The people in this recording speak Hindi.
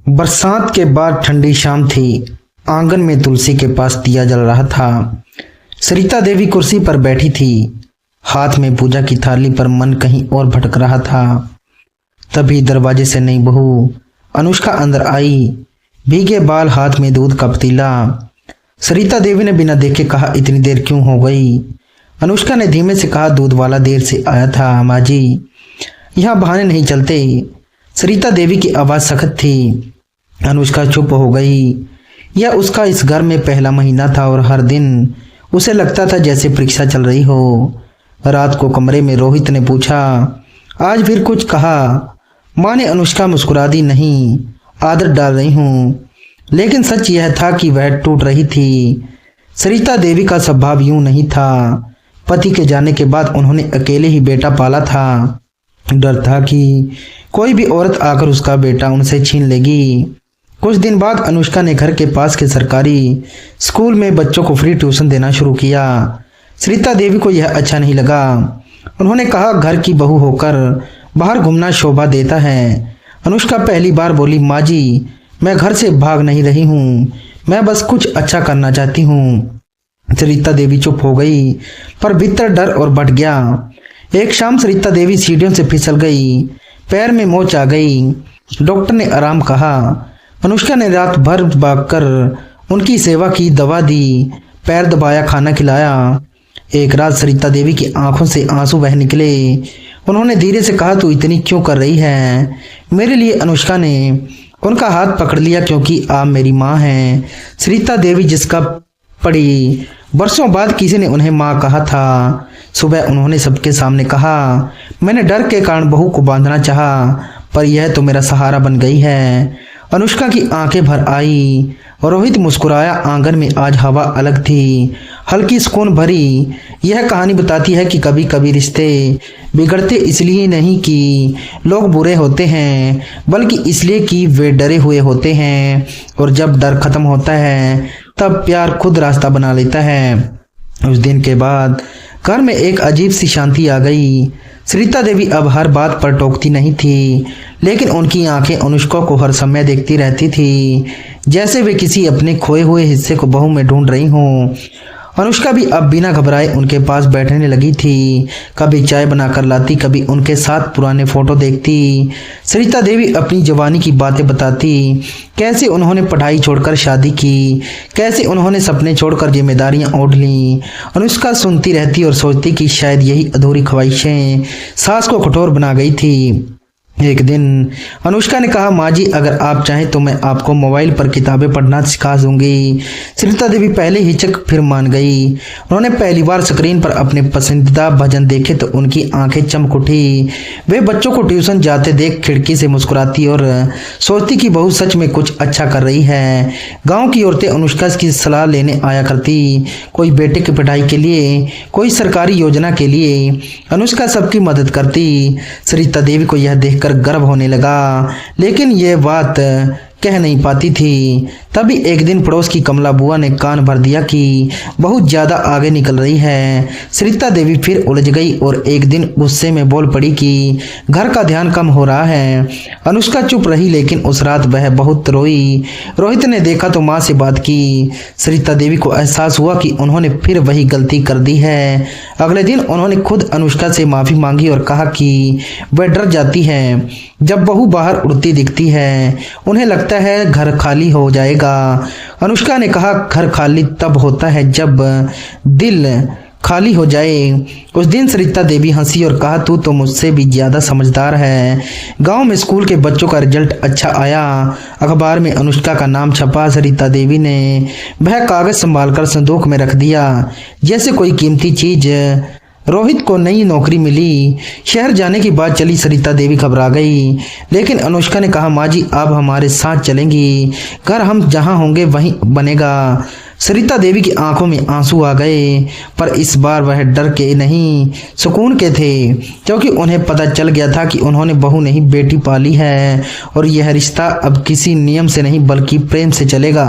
बरसात के बाद ठंडी शाम थी। आंगन में तुलसी के पास दिया जल रहा था। सरिता देवी कुर्सी पर बैठी थी, हाथ में पूजा की थाली पर मन कहीं और भटक रहा था। तभी दरवाजे से नई बहू अनुष्का अंदर आई, भीगे बाल, हाथ में दूध का पतीला। सरिता देवी ने बिना देखे कहा, इतनी देर क्यों हो गई? अनुष्का ने धीमे से कहा, दूध वाला देर से आया था माँ जी, यहाँ बहाने नहीं चलते। सरिता देवी की आवाज़ सख्त थी। अनुष्का चुप हो गई। यह उसका इस घर में पहला महीना था और हर दिन उसे लगता था जैसे परीक्षा चल रही हो। रात को कमरे में रोहित ने पूछा, आज फिर कुछ कहा? माँ ने अनुष्का मुस्कुरा दी, नहीं, आदत डाल रही हूँ। लेकिन सच यह था कि वह टूट रही थी। सरिता देवी का स्वभाव यूं नहीं था। पति के जाने के बाद उन्होंने अकेले ही बेटा पाला था। डर था कि कोई भी औरत आकर उसका बेटा उनसे छीन लेगी। कुछ दिन बाद अनुष्का ने घर के पास के सरकारी स्कूल में बच्चों को फ्री ट्यूशन देना शुरू किया। सरिता देवी को यह अच्छा नहीं लगा। उन्होंने कहा, घर की बहू होकर बाहर घूमना शोभा देता है। अनुष्का पहली बार बोली, माँ जी, मैं घर से भाग नहीं रही हूँ, मैं बस कुछ अच्छा करना चाहती हूँ। सरिता देवी चुप हो गई, पर भीतर डर और बढ़ गया। एक शाम सरिता देवी सीढ़ियों से फिसल गई, पैर में मोच आ गई। डॉक्टर ने आराम कहा। अनुष्का ने रात भर भागकर उनकी सेवा की, दवा दी, पैर दबाया, खाना खिलाया। एक रात सरिता देवी की आंखों से आंसू बह निकले। उन्होंने धीरे से कहा, तू इतनी क्यों कर रही है मेरे लिए? अनुष्का ने उनका हाथ पकड़ लिया, क्योंकि आप मेरी माँ हैं। सरिता देवी जिसका पड़ी, बरसों बाद किसी ने उन्हें माँ कहा था। सुबह उन्होंने सबके सामने कहा, मैंने डर के कारण बहू को बांधना चाहा, पर यह तो मेरा सहारा बन गई है। अनुष्का की आंखें भर आई। रोहित मुस्कुराया। आंगन में आज हवा अलग थी, हल्की सुकून भरी। यह कहानी बताती है कि कभी कभी रिश्ते बिगड़ते इसलिए नहीं कि लोग बुरे होते हैं, बल्कि इसलिए कि वे डरे हुए होते हैं। और जब डर खत्म होता है तब प्यार खुद रास्ता बना लेता है। उस दिन के बाद घर में एक अजीब सी शांति आ गई। सरिता देवी अब हर बात पर टोकती नहीं थी, लेकिन उनकी आंखें अनुष्का को हर समय देखती रहती थी, जैसे वे किसी अपने खोए हुए हिस्से को बहू में ढूंढ रही हों। अनुष्का भी अब बिना घबराए उनके पास बैठने लगी थी। कभी चाय बनाकर लाती, कभी उनके साथ पुराने फोटो देखती। सरिता देवी अपनी जवानी की बातें बताती, कैसे उन्होंने पढ़ाई छोड़कर शादी की, कैसे उन्होंने सपने छोड़कर जिम्मेदारियां ओढ़ लीं। अनुष्का सुनती रहती और सोचती कि शायद यही अधूरी ख्वाहिशें सास को कठोर बना गई थी। एक दिन अनुष्का ने कहा, माँ जी, अगर आप चाहें तो मैं आपको मोबाइल पर किताबें पढ़ना सिखा दूंगी। सरिता देवी पहले हिचक फिर मान गई। उन्होंने पहली बार स्क्रीन पर अपने पसंदीदा भजन देखे तो उनकी आंखें चमक उठी। वे बच्चों को ट्यूशन जाते देख खिड़की से मुस्कुराती और सोचती कि बहू सच में कुछ अच्छा कर रही है। गाँव की औरतें अनुष्का की सलाह लेने आया करती, कोई बेटे की पढ़ाई के लिए, कोई सरकारी योजना के लिए। अनुष्का सबकी मदद करती। सरिता देवी को यह देखकर गर्व होने लगा, लेकिन ये बात कह नहीं पाती थी। तभी एक दिन पड़ोस की कमला बुआ ने कान भर दिया कि बहुत ज्यादा आगे निकल रही है। सरिता देवी फिर उलझ गई और एक दिन गुस्से में बोल पड़ी कि घर का ध्यान कम हो रहा है। अनुष्का चुप रही, लेकिन उस रात वह बहुत रोई। रोहित ने देखा तो माँ से बात की। सरिता देवी को एहसास हुआ कि उन्होंने फिर वही गलती कर दी है। अगले दिन उन्होंने खुद अनुष्का से माफी मांगी और कहा कि वह डर जाती है जब बहू बाहर उड़ती दिखती है, उन्हें लगता है घर खाली हो जाएगा। अनुष्का ने कहा, घर खाली तब होता है जब दिल खाली हो जाए। उस दिन सरिता देवी हंसी और कहा, तू तो मुझसे भी ज्यादा समझदार है। गांव में स्कूल के बच्चों का रिजल्ट अच्छा आया। अखबार में अनुष्का का नाम छपा। सरिता देवी ने वह कागज संभालकर संदूक में रख दिया, जैसे कोई कीमती चीज। रोहित को नई नौकरी मिली। शहर जाने की बात चली। सरिता देवी घबरा गई, लेकिन अनुष्का ने कहा, माँ जी, आप हमारे साथ चलेंगी, घर हम जहाँ होंगे वहीं बनेगा। सरिता देवी की आंखों में आंसू आ गए, पर इस बार वह डर के नहीं, सुकून के थे, क्योंकि उन्हें पता चल गया था कि उन्होंने बहू नहीं बेटी पाली है और यह रिश्ता अब किसी नियम से नहीं बल्कि प्रेम से चलेगा।